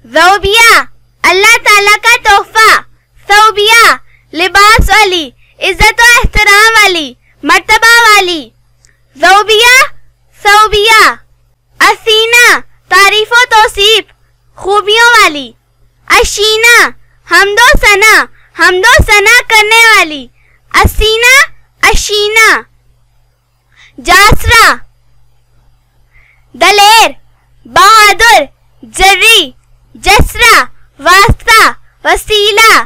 ज़ौबिया अल्लाह ताला का तोहफा। सौबिया लिबास वाली, इज्जत और एहतराम वाली, मर्तबा वाली। ज़ौबिया सौबिया। असीना तारीफ व तौसीफ, खूबियों वाली। अशीना हमदो सना करने वाली। असीना अशीना। जासरा दलेर, बहादुर, जर्री, जसरा वास्ता, वसीला।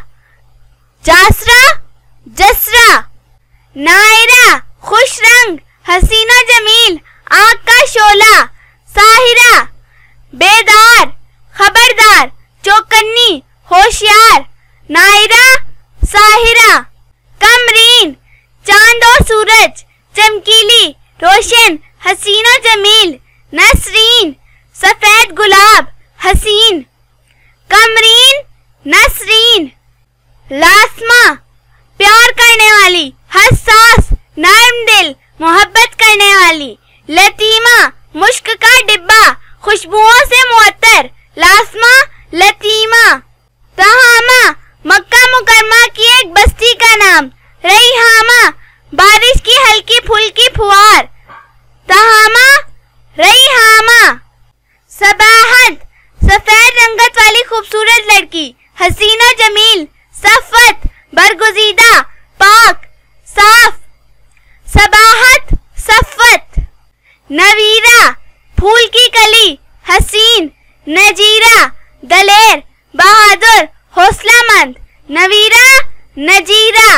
जासरा जसरा। नायरा खुश रंग, हसीना जमील, आँख का शोला। साहिरा बेदार, खबरदार, चौकन्नी, होशियार। नायरा साहिरा। कमरीन चांद और सूरज, चमकीली, रोशन, हसीना जमील। नसरीन सफेद गुलाब, हसीन। कमरीन नसरीन। लासमा प्यार करने वाली, हसास, नर्म दिल, मोहब्बत करने वाली। लतीमा मुश्क का डिब्बा, खुशबुओं से मुअत्तर। लासमा लतीमा। तहामा मक्का मुकरमा की एक बस्ती का नाम। रईहामा बारिश की हल्की फुल्की फुहार। तहामा रईहामा। सबाहत सफेद रंगत वाली खूबसूरत लड़की, हसीना जमील। सफत बरगुजीदा, पाक, साफ। सबाहत सफत। नवीरा फूल की कली, हसीन। नजीरा दलेर, बहादुर, हौसलामंद। नवीरा नजीरा।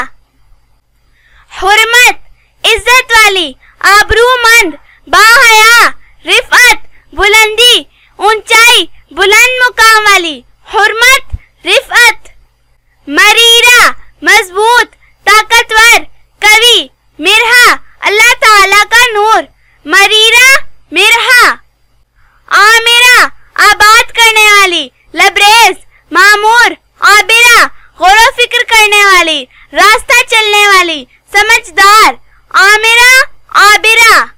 हुर्मत इज्जत वाली, आबरूमंद, बाहया। रिफअत बुलंदी, ऊंचाई, बुलंद मुकाम वाली। हुर्मत रिफअत। मरीरा मजबूत, ताकतवर, कवि। मिरहा अल्लाह ताला का नूर। मरीरा मिरहा। आमिरा आबाद करने वाली, लबरेज, मामूर। आबिरा गौर फिक्र करने वाली, रास्ता चलने वाली, समझदार। आमिरा आबिरा।